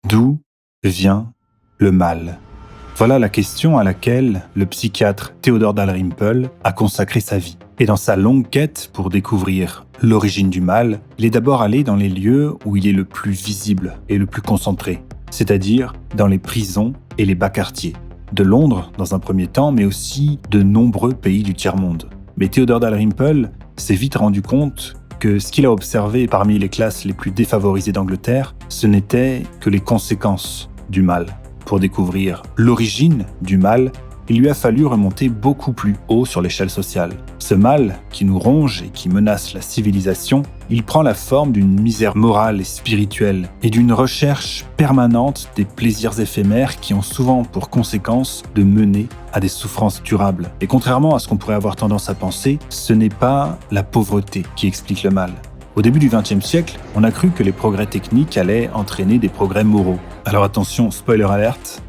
D'où vient le mal? Voilà la question à laquelle le psychiatre Theodor Dalrymple a consacré sa vie. Et dans sa longue quête pour découvrir l'origine du mal, il est d'abord allé dans les lieux où il est le plus visible et le plus concentré, c'est-à-dire dans les prisons et les bas quartiers. De Londres, dans un premier temps, mais aussi de nombreux pays du tiers-monde. Mais Theodor Dalrymple s'est vite rendu compte que ce qu'il a observé parmi les classes les plus défavorisées d'Angleterre, ce n'était que les conséquences du mal. Pour découvrir l'origine du mal, il lui a fallu remonter beaucoup plus haut sur l'échelle sociale. Ce mal, qui nous ronge et qui menace la civilisation, il prend la forme d'une misère morale et spirituelle et d'une recherche permanente des plaisirs éphémères qui ont souvent pour conséquence de mener à des souffrances durables. Et contrairement à ce qu'on pourrait avoir tendance à penser, ce n'est pas la pauvreté qui explique le mal. Au début du XXe siècle, on a cru que les progrès techniques allaient entraîner des progrès moraux. Alors attention, spoiler alert,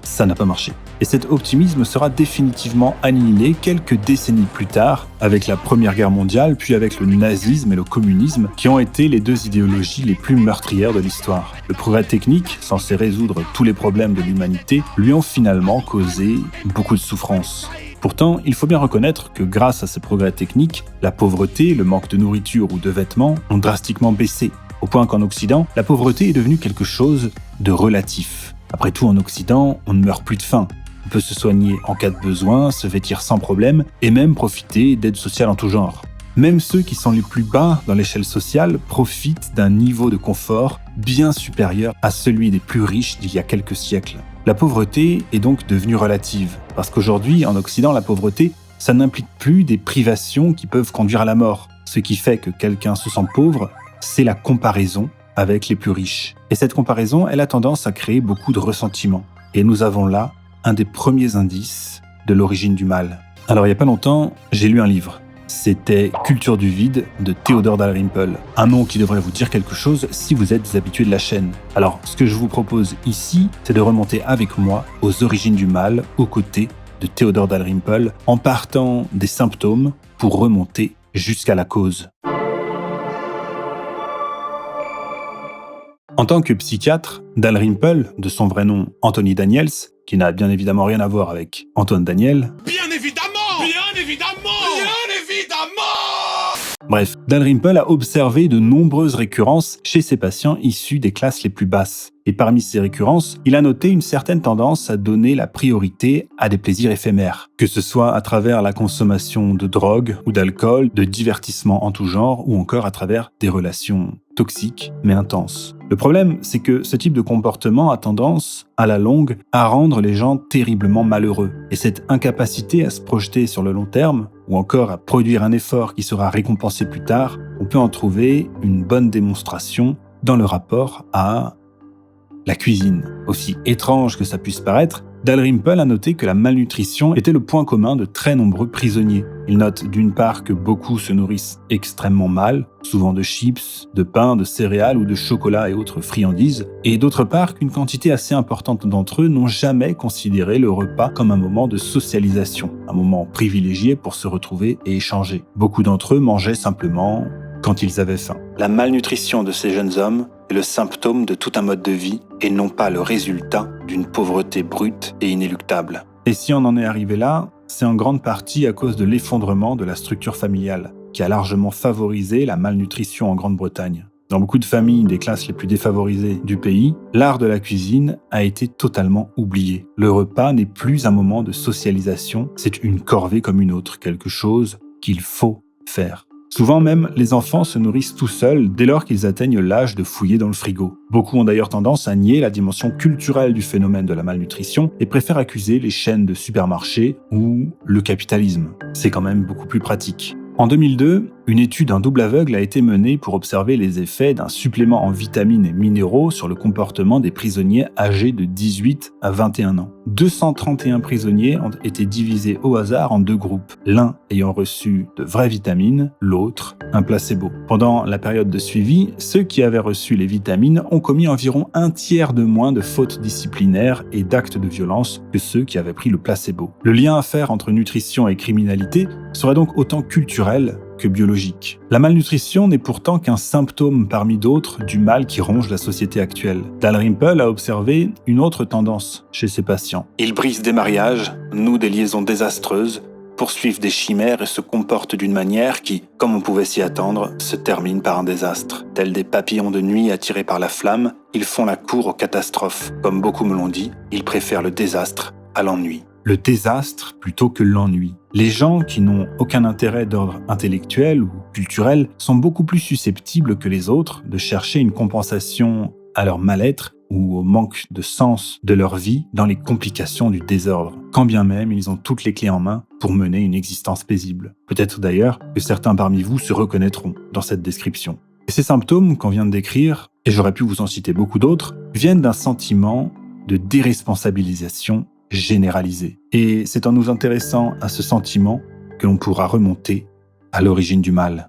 ça n'a pas marché. Et cet optimisme sera définitivement annihilé quelques décennies plus tard, avec la Première Guerre mondiale, puis avec le nazisme et le communisme, qui ont été les deux idéologies les plus meurtrières de l'histoire. Le progrès technique, censé résoudre tous les problèmes de l'humanité, lui ont finalement causé beaucoup de souffrances. Pourtant, il faut bien reconnaître que grâce à ces progrès techniques, la pauvreté, le manque de nourriture ou de vêtements ont drastiquement baissé, au point qu'en Occident, la pauvreté est devenue quelque chose de relatif. Après tout, en Occident, on ne meurt plus de faim. On peut se soigner en cas de besoin, se vêtir sans problème et même profiter d'aides sociales en tout genre. Même ceux qui sont les plus bas dans l'échelle sociale profitent d'un niveau de confort bien supérieur à celui des plus riches d'il y a quelques siècles. La pauvreté est donc devenue relative, parce qu'aujourd'hui, en Occident, la pauvreté, ça n'implique plus des privations qui peuvent conduire à la mort. Ce qui fait que quelqu'un se sent pauvre, c'est la comparaison avec les plus riches. Et cette comparaison, elle a tendance à créer beaucoup de ressentiment. Et nous avons là un des premiers indices de l'origine du mal. Alors il n'y a pas longtemps, j'ai lu un livre. C'était Culture du vide de Theodor Dalrymple. Un nom qui devrait vous dire quelque chose si vous êtes des habitués de la chaîne. Alors ce que je vous propose ici, c'est de remonter avec moi aux origines du mal, aux côtés de Theodor Dalrymple, en partant des symptômes pour remonter jusqu'à la cause. En tant que psychiatre, Dalrymple, de son vrai nom Anthony Daniels, qui n'a bien évidemment rien à voir avec Antoine Daniel. Bien évidemment! Bien évidemment! Bien évidemment! Bref, Dalrymple a observé de nombreuses récurrences chez ses patients issus des classes les plus basses. Et parmi ces récurrences, il a noté une certaine tendance à donner la priorité à des plaisirs éphémères, que ce soit à travers la consommation de drogue ou d'alcool, de divertissements en tout genre, ou encore à travers des relations toxiques mais intenses. Le problème, c'est que ce type de comportement a tendance, à la longue, à rendre les gens terriblement malheureux. Et cette incapacité à se projeter sur le long terme, ou encore à produire un effort qui sera récompensé plus tard, on peut en trouver une bonne démonstration dans le rapport à la cuisine. Aussi étrange que ça puisse paraître, Dalrymple a noté que la malnutrition était le point commun de très nombreux prisonniers. Il note d'une part que beaucoup se nourrissent extrêmement mal, souvent de chips, de pain, de céréales ou de chocolat et autres friandises, et d'autre part qu'une quantité assez importante d'entre eux n'ont jamais considéré le repas comme un moment de socialisation, un moment privilégié pour se retrouver et échanger. Beaucoup d'entre eux mangeaient simplement quand ils avaient faim. La malnutrition de ces jeunes hommes est le symptôme de tout un mode de vie et non pas le résultat d'une pauvreté brute et inéluctable. Et si on en est arrivé là, c'est en grande partie à cause de l'effondrement de la structure familiale, qui a largement favorisé la malnutrition en Grande-Bretagne. Dans beaucoup de familles des classes les plus défavorisées du pays, l'art de la cuisine a été totalement oublié. Le repas n'est plus un moment de socialisation, c'est une corvée comme une autre, quelque chose qu'il faut faire. Souvent même, les enfants se nourrissent tout seuls dès lors qu'ils atteignent l'âge de fouiller dans le frigo. Beaucoup ont d'ailleurs tendance à nier la dimension culturelle du phénomène de la malnutrition et préfèrent accuser les chaînes de supermarchés ou le capitalisme. C'est quand même beaucoup plus pratique. En 2002, une étude en double aveugle a été menée pour observer les effets d'un supplément en vitamines et minéraux sur le comportement des prisonniers âgés de 18 à 21 ans. 231 prisonniers ont été divisés au hasard en deux groupes, l'un ayant reçu de vraies vitamines, l'autre un placebo. Pendant la période de suivi, ceux qui avaient reçu les vitamines ont commis environ un tiers de moins de fautes disciplinaires et d'actes de violence que ceux qui avaient pris le placebo. Le lien à faire entre nutrition et criminalité serait donc autant culturel que biologique. La malnutrition n'est pourtant qu'un symptôme parmi d'autres du mal qui ronge la société actuelle. Dalrymple a observé une autre tendance chez ses patients. Ils brisent des mariages, nouent des liaisons désastreuses, poursuivent des chimères et se comportent d'une manière qui, comme on pouvait s'y attendre, se termine par un désastre. Tels des papillons de nuit attirés par la flamme, ils font la cour aux catastrophes. Comme beaucoup me l'ont dit, ils préfèrent le désastre à l'ennui. Le désastre plutôt que l'ennui. Les gens qui n'ont aucun intérêt d'ordre intellectuel ou culturel sont beaucoup plus susceptibles que les autres de chercher une compensation à leur mal-être ou au manque de sens de leur vie dans les complications du désordre, quand bien même ils ont toutes les clés en main pour mener une existence paisible. Peut-être d'ailleurs que certains parmi vous se reconnaîtront dans cette description. Et ces symptômes qu'on vient de décrire, et j'aurais pu vous en citer beaucoup d'autres, viennent d'un sentiment de déresponsabilisation généralisée. Et c'est en nous intéressant à ce sentiment que l'on pourra remonter à l'origine du mal.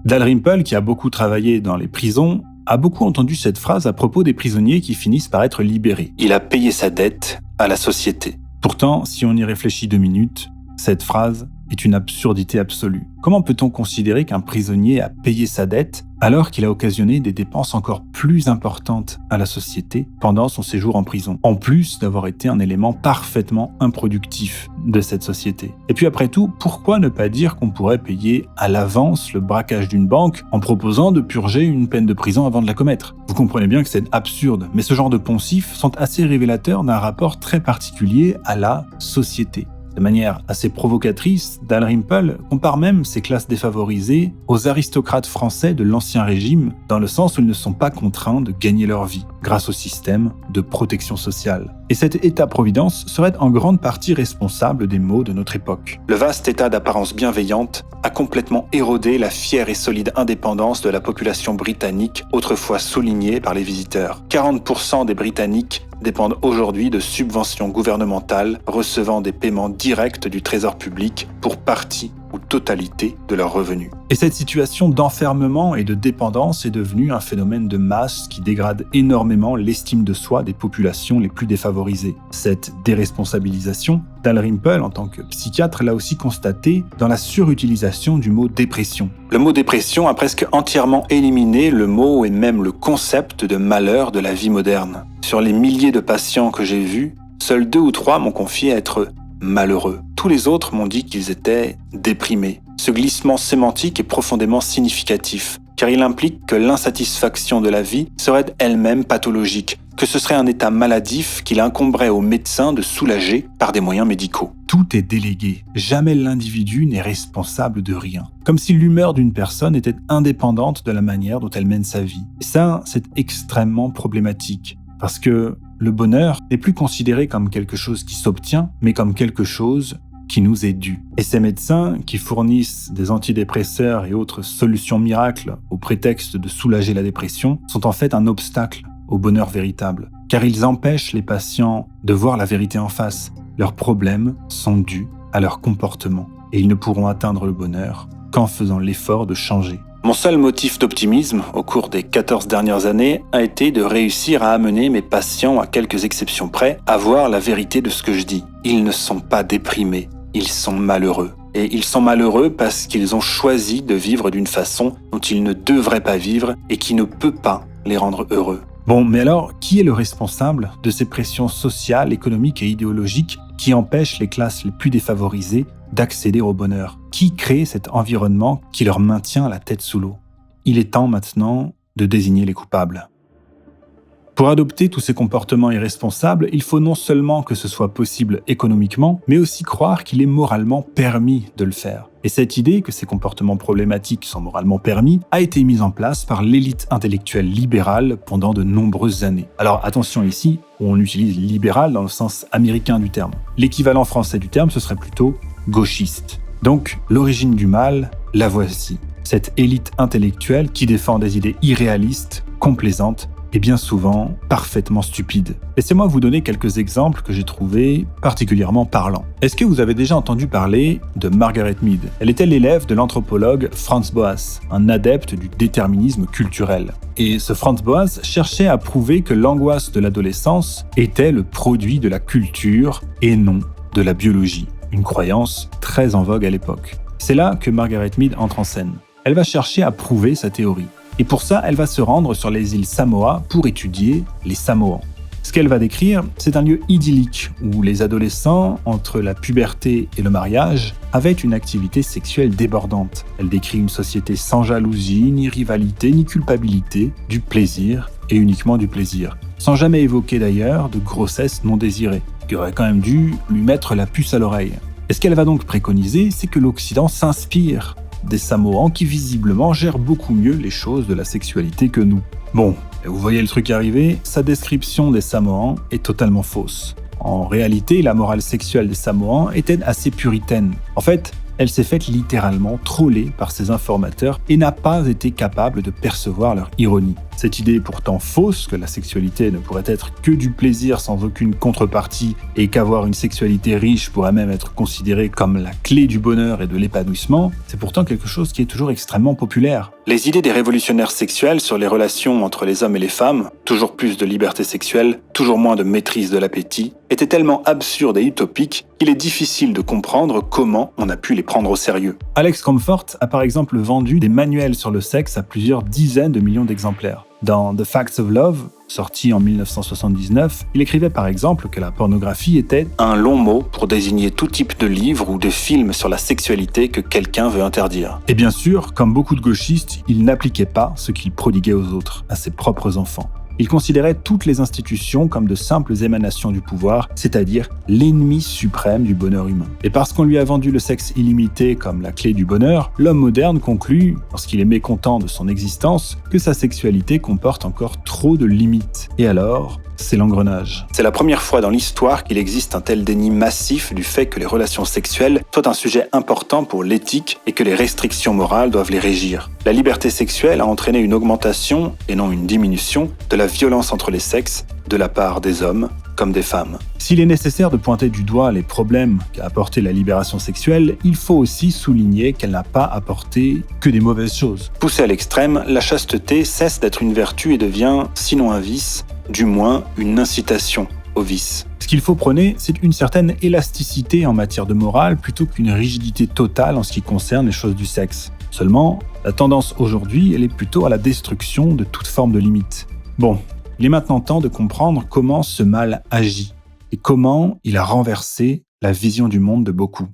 Dalrymple, qui a beaucoup travaillé dans les prisons, a beaucoup entendu cette phrase à propos des prisonniers qui finissent par être libérés. Il a payé sa dette à la société. Pourtant, si on y réfléchit 2 minutes, cette phrase est une absurdité absolue. Comment peut-on considérer qu'un prisonnier a payé sa dette alors qu'il a occasionné des dépenses encore plus importantes à la société pendant son séjour en prison, en plus d'avoir été un élément parfaitement improductif de cette société? Et puis après tout, pourquoi ne pas dire qu'on pourrait payer à l'avance le braquage d'une banque en proposant de purger une peine de prison avant de la commettre? Vous comprenez bien que c'est absurde, mais ce genre de poncifs sont assez révélateurs d'un rapport très particulier à la société. De manière assez provocatrice, Dalrymple compare même ces classes défavorisées aux aristocrates français de l'Ancien Régime, dans le sens où ils ne sont pas contraints de gagner leur vie grâce au système de protection sociale. Et cet État-providence serait en grande partie responsable des maux de notre époque. Le vaste État d'apparence bienveillante a complètement érodé la fière et solide indépendance de la population britannique, autrefois soulignée par les visiteurs. 40% des Britanniques dépendent aujourd'hui de subventions gouvernementales recevant des paiements directs du trésor public pour partie ou totalité de leurs revenus. Et cette situation d'enfermement et de dépendance est devenue un phénomène de masse qui dégrade énormément l'estime de soi des populations les plus défavorisées. Cette déresponsabilisation, Dalrymple, en tant que psychiatre, l'a aussi constaté dans la surutilisation du mot dépression. Le mot dépression a presque entièrement éliminé le mot et même le concept de malheur de la vie moderne. Sur les milliers de patients que j'ai vus, seuls 2 ou 3 m'ont confié être malheureux. Tous les autres m'ont dit qu'ils étaient déprimés. Ce glissement sémantique est profondément significatif, car il implique que l'insatisfaction de la vie serait elle-même pathologique, que ce serait un état maladif qu'il incomberait aux médecins de soulager par des moyens médicaux. Tout est délégué. Jamais l'individu n'est responsable de rien. Comme si l'humeur d'une personne était indépendante de la manière dont elle mène sa vie. Et ça, c'est extrêmement problématique, parce que le bonheur n'est plus considéré comme quelque chose qui s'obtient, mais comme quelque chose qui nous est dû. Et ces médecins qui fournissent des antidépresseurs et autres solutions miracles au prétexte de soulager la dépression sont en fait un obstacle au bonheur véritable, car ils empêchent les patients de voir la vérité en face. Leurs problèmes sont dus à leur comportement, et ils ne pourront atteindre le bonheur qu'en faisant l'effort de changer. Mon seul motif d'optimisme au cours des 14 dernières années a été de réussir à amener mes patients, à quelques exceptions près, à voir la vérité de ce que je dis. Ils ne sont pas déprimés, ils sont malheureux. Et ils sont malheureux parce qu'ils ont choisi de vivre d'une façon dont ils ne devraient pas vivre et qui ne peut pas les rendre heureux. Bon, mais alors, qui est le responsable de ces pressions sociales, économiques et idéologiques qui empêchent les classes les plus défavorisées d'accéder au bonheur? Qui crée cet environnement qui leur maintient la tête sous l'eau? Il est temps maintenant de désigner les coupables. Pour adopter tous ces comportements irresponsables, il faut non seulement que ce soit possible économiquement, mais aussi croire qu'il est moralement permis de le faire. Et cette idée que ces comportements problématiques sont moralement permis a été mise en place par l'élite intellectuelle libérale pendant de nombreuses années. Alors attention ici, on utilise libéral dans le sens américain du terme. L'équivalent français du terme, ce serait plutôt gauchiste. Donc, l'origine du mal, la voici. Cette élite intellectuelle qui défend des idées irréalistes, complaisantes, et bien souvent parfaitement stupides. Laissez-moi vous donner quelques exemples que j'ai trouvés particulièrement parlants. Est-ce que vous avez déjà entendu parler de Margaret Mead? Elle était l'élève de l'anthropologue Franz Boas, un adepte du déterminisme culturel. Et ce Franz Boas cherchait à prouver que l'angoisse de l'adolescence était le produit de la culture et non de la biologie. Une croyance très en vogue à l'époque. C'est là que Margaret Mead entre en scène. Elle va chercher à prouver sa théorie. Et pour ça, elle va se rendre sur les îles Samoa pour étudier les Samoans. Ce qu'elle va décrire, c'est un lieu idyllique où les adolescents, entre la puberté et le mariage, avaient une activité sexuelle débordante. Elle décrit une société sans jalousie, ni rivalité, ni culpabilité, du plaisir et uniquement du plaisir. Sans jamais évoquer d'ailleurs de grossesse non désirée, qui aurait quand même dû lui mettre la puce à l'oreille. Et ce qu'elle va donc préconiser, c'est que l'Occident s'inspire des Samoans qui visiblement gèrent beaucoup mieux les choses de la sexualité que nous. Bon, vous voyez le truc arriver, sa description des Samoans est totalement fausse. En réalité, la morale sexuelle des Samoans était assez puritaine. En fait, elle s'est faite littéralement troller par ses informateurs et n'a pas été capable de percevoir leur ironie. Cette idée pourtant fausse que la sexualité ne pourrait être que du plaisir sans aucune contrepartie et qu'avoir une sexualité riche pourrait même être considéré comme la clé du bonheur et de l'épanouissement, c'est pourtant quelque chose qui est toujours extrêmement populaire. Les idées des révolutionnaires sexuels sur les relations entre les hommes et les femmes, toujours plus de liberté sexuelle, toujours moins de maîtrise de l'appétit, étaient tellement absurdes et utopiques qu'il est difficile de comprendre comment on a pu les prendre au sérieux. Alex Comfort a par exemple vendu des manuels sur le sexe à plusieurs dizaines de millions d'exemplaires. Dans The Facts of Love, sorti en 1979, il écrivait par exemple que la pornographie était un long mot pour désigner tout type de livre ou de film sur la sexualité que quelqu'un veut interdire. Et bien sûr, comme beaucoup de gauchistes, il n'appliquait pas ce qu'il prodiguait aux autres, à ses propres enfants. Il considérait toutes les institutions comme de simples émanations du pouvoir, c'est-à-dire l'ennemi suprême du bonheur humain. Et parce qu'on lui a vendu le sexe illimité comme la clé du bonheur, l'homme moderne conclut, lorsqu'il est mécontent de son existence, que sa sexualité comporte encore trop de limites. Et alors, c'est l'engrenage. C'est la première fois dans l'histoire qu'il existe un tel déni massif du fait que les relations sexuelles soient un sujet important pour l'éthique et que les restrictions morales doivent les régir. La liberté sexuelle a entraîné une augmentation, et non une diminution, de la violence entre les sexes, de la part des hommes comme des femmes. S'il est nécessaire de pointer du doigt les problèmes qu'a apporté la libération sexuelle, il faut aussi souligner qu'elle n'a pas apporté que des mauvaises choses. Poussée à l'extrême, la chasteté cesse d'être une vertu et devient, sinon un vice, du moins une incitation au vice. Ce qu'il faut prôner, c'est une certaine élasticité en matière de morale plutôt qu'une rigidité totale en ce qui concerne les choses du sexe. Seulement, la tendance aujourd'hui, elle est plutôt à la destruction de toute forme de limite. Bon, il est maintenant temps de comprendre comment ce mal agit et comment il a renversé la vision du monde de beaucoup.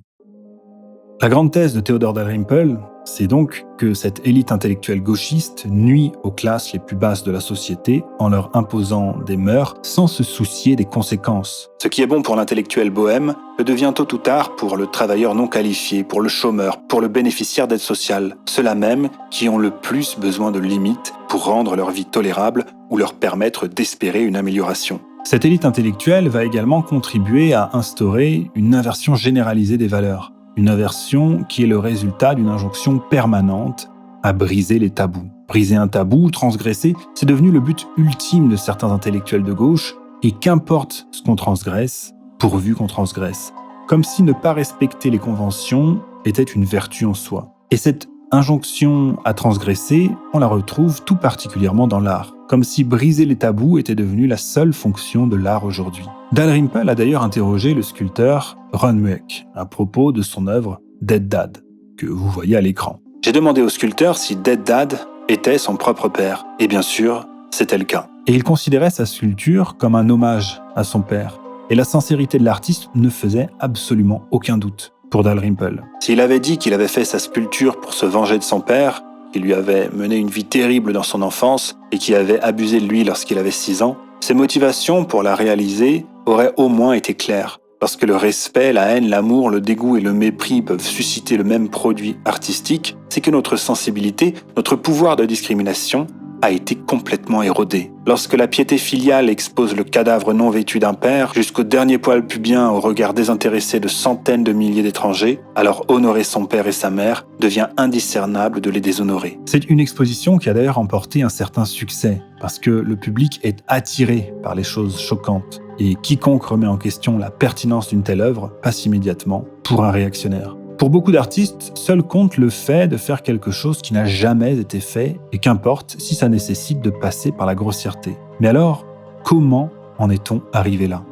La grande thèse de Theodor Dalrymple, c'est donc que cette élite intellectuelle gauchiste nuit aux classes les plus basses de la société en leur imposant des mœurs sans se soucier des conséquences. Ce qui est bon pour l'intellectuel bohème le devient tôt ou tard pour le travailleur non qualifié, pour le chômeur, pour le bénéficiaire d'aide sociale, ceux-là même qui ont le plus besoin de limites pour rendre leur vie tolérable ou leur permettre d'espérer une amélioration. Cette élite intellectuelle va également contribuer à instaurer une inversion généralisée des valeurs. Une inversion qui est le résultat d'une injonction permanente à briser les tabous. Briser un tabou, transgresser, c'est devenu le but ultime de certains intellectuels de gauche, et qu'importe ce qu'on transgresse, pourvu qu'on transgresse. Comme si ne pas respecter les conventions était une vertu en soi. Et cette injonction à transgresser, on la retrouve tout particulièrement dans l'art. Comme si briser les tabous était devenu la seule fonction de l'art aujourd'hui. Dalrymple a d'ailleurs interrogé le sculpteur Ron Mueck à propos de son œuvre Dead Dad, que vous voyez à l'écran. J'ai demandé au sculpteur si Dead Dad était son propre père, et bien sûr, c'était le cas. Et il considérait sa sculpture comme un hommage à son père, et la sincérité de l'artiste ne faisait absolument aucun doute pour Dalrymple. S'il avait dit qu'il avait fait sa sculpture pour se venger de son père, qui lui avait mené une vie terrible dans son enfance et qui avait abusé de lui lorsqu'il avait 6 ans, ses motivations pour la réaliser auraient au moins été claires. Lorsque le respect, la haine, l'amour, le dégoût et le mépris peuvent susciter le même produit artistique, c'est que notre sensibilité, notre pouvoir de discrimination a été complètement érodé. Lorsque la piété filiale expose le cadavre non vêtu d'un père jusqu'au dernier poil pubien au regard désintéressé de centaines de milliers d'étrangers, alors honorer son père et sa mère devient indiscernable de les déshonorer. C'est une exposition qui a d'ailleurs remporté un certain succès, parce que le public est attiré par les choses choquantes, et quiconque remet en question la pertinence d'une telle œuvre passe immédiatement pour un réactionnaire. Pour beaucoup d'artistes, seul compte le fait de faire quelque chose qui n'a jamais été fait, et qu'importe si ça nécessite de passer par la grossièreté. Mais alors, comment en est-on arrivé là ?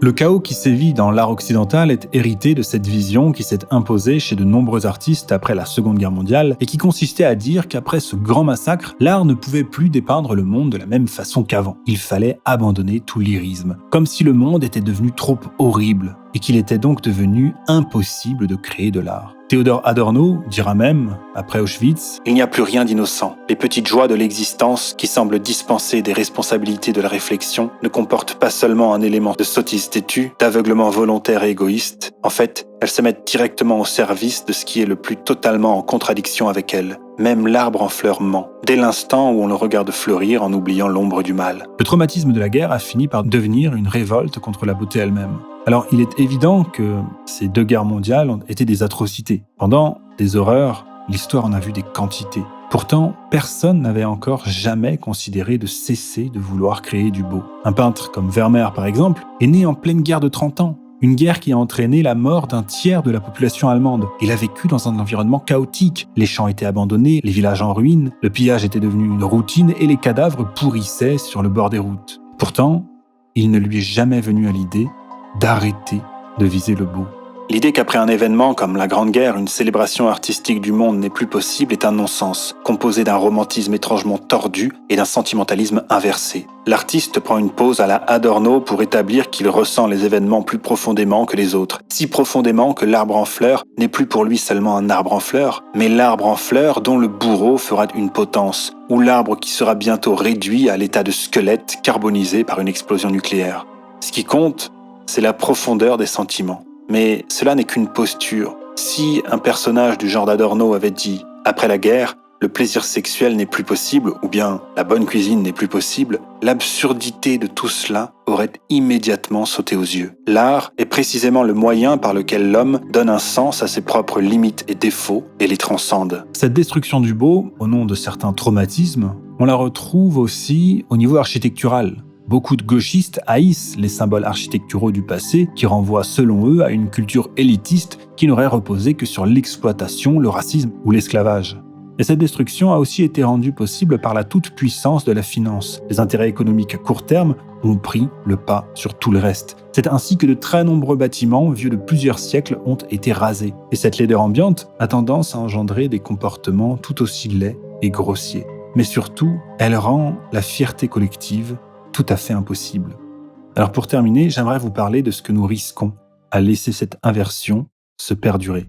Le chaos qui sévit dans l'art occidental est hérité de cette vision qui s'est imposée chez de nombreux artistes après la Seconde Guerre mondiale et qui consistait à dire qu'après ce grand massacre, l'art ne pouvait plus dépeindre le monde de la même façon qu'avant. Il fallait abandonner tout lyrisme, comme si le monde était devenu trop horrible et qu'il était donc devenu impossible de créer de l'art. Theodor Adorno dira même, après Auschwitz, « Il n'y a plus rien d'innocent. Les petites joies de l'existence qui semblent dispenser des responsabilités de la réflexion ne comportent pas seulement un élément de sottise têtue, d'aveuglement volontaire et égoïste. En fait, elles se mettent directement au service de ce qui est le plus totalement en contradiction avec elles. Même l'arbre en fleurs ment, dès l'instant où on le regarde fleurir en oubliant l'ombre du mal. » Le traumatisme de la guerre a fini par devenir une révolte contre la beauté elle-même. Alors, il est évident que ces deux guerres mondiales ont été des atrocités. Pendant des horreurs, l'histoire en a vu des quantités. Pourtant, personne n'avait encore jamais considéré de cesser de vouloir créer du beau. Un peintre comme Vermeer, par exemple, est né en pleine guerre de 30 ans. Une guerre qui a entraîné la mort d'un tiers de la population allemande. Il a vécu dans un environnement chaotique. Les champs étaient abandonnés, les villages en ruine, le pillage était devenu une routine et les cadavres pourrissaient sur le bord des routes. Pourtant, il ne lui est jamais venu à l'idée d'arrêter de viser le beau. L'idée qu'après un événement comme la Grande Guerre, une célébration artistique du monde n'est plus possible est un non-sens, composé d'un romantisme étrangement tordu et d'un sentimentalisme inversé. L'artiste prend une pause à la Adorno pour établir qu'il ressent les événements plus profondément que les autres, si profondément que l'arbre en fleurs n'est plus pour lui seulement un arbre en fleurs, mais l'arbre en fleurs dont le bourreau fera une potence, ou l'arbre qui sera bientôt réduit à l'état de squelette carbonisé par une explosion nucléaire. Ce qui compte, c'est la profondeur des sentiments. Mais cela n'est qu'une posture. Si un personnage du genre d'Adorno avait dit « Après la guerre, le plaisir sexuel n'est plus possible » ou bien « La bonne cuisine n'est plus possible », l'absurdité de tout cela aurait immédiatement sauté aux yeux. L'art est précisément le moyen par lequel l'homme donne un sens à ses propres limites et défauts et les transcende. Cette destruction du beau, au nom de certains traumatismes, on la retrouve aussi au niveau architectural. Beaucoup de gauchistes haïssent les symboles architecturaux du passé qui renvoient selon eux à une culture élitiste qui n'aurait reposé que sur l'exploitation, le racisme ou l'esclavage. Et cette destruction a aussi été rendue possible par la toute-puissance de la finance. Les intérêts économiques à court terme ont pris le pas sur tout le reste. C'est ainsi que de très nombreux bâtiments vieux de plusieurs siècles ont été rasés. Et cette laideur ambiante a tendance à engendrer des comportements tout aussi laids et grossiers. Mais surtout, elle rend la fierté collective tout à fait impossible. Alors pour terminer, j'aimerais vous parler de ce que nous risquons à laisser cette inversion se perdurer.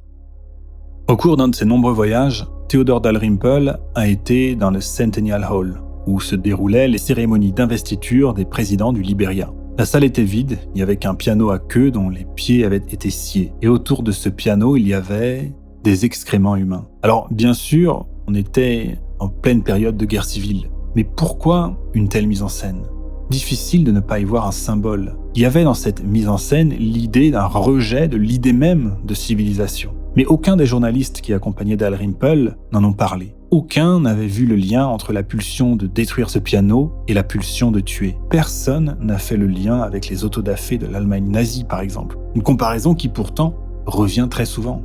Au cours d'un de ses nombreux voyages, Theodor Dalrymple a été dans le Centennial Hall, où se déroulaient les cérémonies d'investiture des présidents du Libéria. La salle était vide, il n'y avait qu'un piano à queue dont les pieds avaient été sciés. Et autour de ce piano, il y avait des excréments humains. Alors bien sûr, on était en pleine période de guerre civile. Mais pourquoi une telle mise en scène ? Difficile de ne pas y voir un symbole. Il y avait dans cette mise en scène l'idée d'un rejet de l'idée même de civilisation. Mais aucun des journalistes qui accompagnaient Dalrymple n'en ont parlé. Aucun n'avait vu le lien entre la pulsion de détruire ce piano et la pulsion de tuer. Personne n'a fait le lien avec les autodafés de l'Allemagne nazie, par exemple. Une comparaison qui pourtant revient très souvent.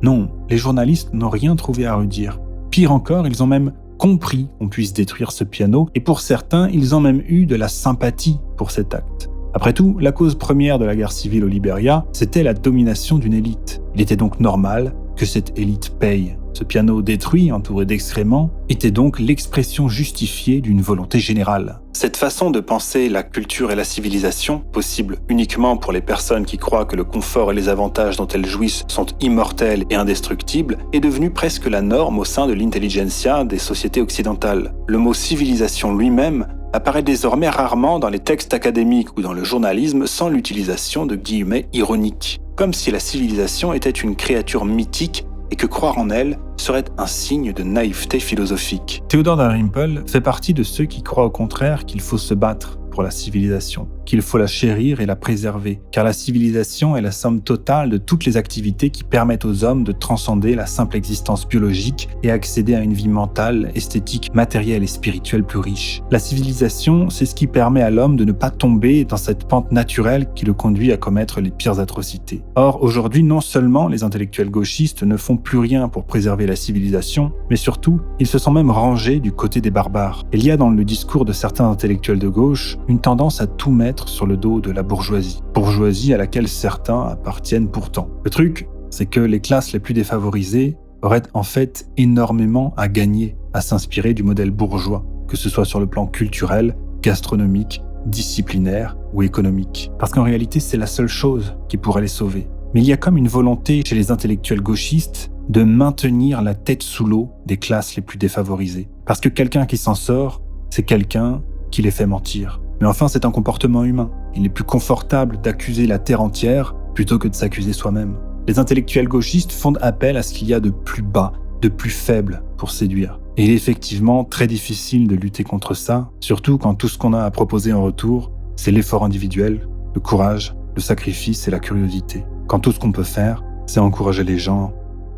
Non, les journalistes n'ont rien trouvé à redire. Pire encore, ils ont même compris qu'on puisse détruire ce piano, et pour certains, ils ont même eu de la sympathie pour cet acte. Après tout, la cause première de la guerre civile au Libéria, c'était la domination d'une élite. Il était donc normal que cette élite paye. Ce piano détruit, entouré d'excréments, était donc l'expression justifiée d'une volonté générale. Cette façon de penser la culture et la civilisation, possible uniquement pour les personnes qui croient que le confort et les avantages dont elles jouissent sont immortels et indestructibles, est devenue presque la norme au sein de l'intelligentsia des sociétés occidentales. Le mot civilisation lui-même apparaît désormais rarement dans les textes académiques ou dans le journalisme sans l'utilisation de guillemets ironiques, comme si la civilisation était une créature mythique et que croire en elle serait un signe de naïveté philosophique. Theodor Dalrymple fait partie de ceux qui croient au contraire qu'il faut se battre pour la civilisation, qu'il faut la chérir et la préserver, car la civilisation est la somme totale de toutes les activités qui permettent aux hommes de transcender la simple existence biologique et accéder à une vie mentale, esthétique, matérielle et spirituelle plus riche. La civilisation, c'est ce qui permet à l'homme de ne pas tomber dans cette pente naturelle qui le conduit à commettre les pires atrocités. Or, aujourd'hui, non seulement les intellectuels gauchistes ne font plus rien pour préserver la civilisation, mais surtout, ils se sont même rangés du côté des barbares. Il y a dans le discours de certains intellectuels de gauche une tendance à tout mettre sur le dos de la bourgeoisie à laquelle certains appartiennent pourtant. Le truc, c'est que les classes les plus défavorisées auraient en fait énormément à gagner à s'inspirer du modèle bourgeois, que ce soit sur le plan culturel, gastronomique, disciplinaire ou économique. Parce qu'en réalité, c'est la seule chose qui pourrait les sauver. Mais il y a comme une volonté chez les intellectuels gauchistes de maintenir la tête sous l'eau des classes les plus défavorisées. Parce que quelqu'un qui s'en sort, c'est quelqu'un qui les fait mentir. Mais enfin, c'est un comportement humain. Il est plus confortable d'accuser la terre entière plutôt que de s'accuser soi-même. Les intellectuels gauchistes font appel à ce qu'il y a de plus bas, de plus faible pour séduire. Et il est effectivement très difficile de lutter contre ça, surtout quand tout ce qu'on a à proposer en retour, c'est l'effort individuel, le courage, le sacrifice et la curiosité. Quand tout ce qu'on peut faire, c'est encourager les gens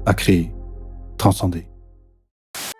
à créer, transcender.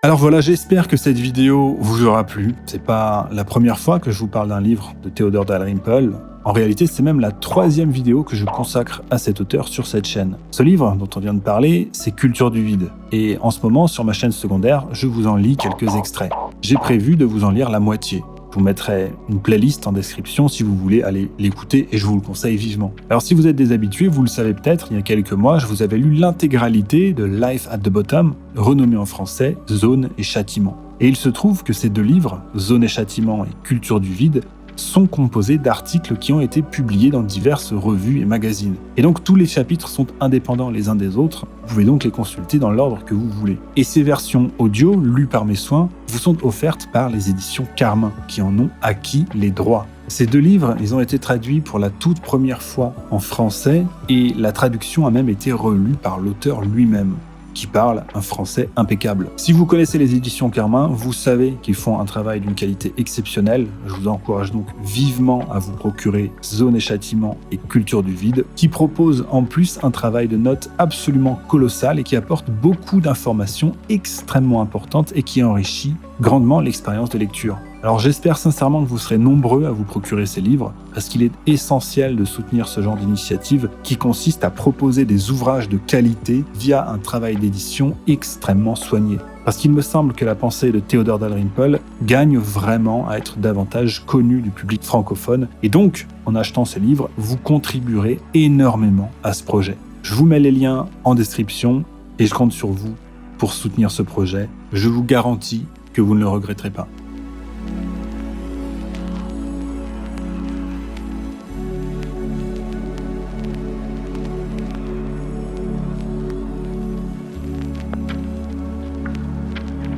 Alors voilà, j'espère que cette vidéo vous aura plu. C'est pas la première fois que je vous parle d'un livre de Theodor Dalrymple. En réalité, c'est même la 3e vidéo que je consacre à cet auteur sur cette chaîne. Ce livre dont on vient de parler, c'est Culture du vide. Et en ce moment, sur ma chaîne secondaire, je vous en lis quelques extraits. J'ai prévu de vous en lire la moitié. Je vous mettrai une playlist en description si vous voulez aller l'écouter et je vous le conseille vivement. Alors si vous êtes des habitués, vous le savez peut-être, il y a quelques mois, je vous avais lu l'intégralité de Life at the Bottom, renommé en français Zone et Châtiment. Et il se trouve que ces 2 livres, Zone et Châtiment et Culture du vide, sont composés d'articles qui ont été publiés dans diverses revues et magazines. Et donc tous les chapitres sont indépendants les uns des autres, vous pouvez donc les consulter dans l'ordre que vous voulez. Et ces versions audio, lues par mes soins, vous sont offertes par les éditions Carmin, qui en ont acquis les droits. Ces 2 livres, ils ont été traduits pour la toute première fois en français, et la traduction a même été relue par l'auteur lui-même, qui parle un français impeccable. Si vous connaissez les éditions Carmin, vous savez qu'ils font un travail d'une qualité exceptionnelle. Je vous encourage donc vivement à vous procurer Zone et Châtiment et Culture du vide, qui propose en plus un travail de notes absolument colossal et qui apporte beaucoup d'informations extrêmement importantes et qui enrichit grandement l'expérience de lecture. Alors j'espère sincèrement que vous serez nombreux à vous procurer ces livres, parce qu'il est essentiel de soutenir ce genre d'initiative qui consiste à proposer des ouvrages de qualité via un travail d'édition extrêmement soigné. Parce qu'il me semble que la pensée de Theodor Dalrymple gagne vraiment à être davantage connue du public francophone, et donc, en achetant ces livres, vous contribuerez énormément à ce projet. Je vous mets les liens en description, et je compte sur vous pour soutenir ce projet. Je vous garantis que vous ne le regretterez pas.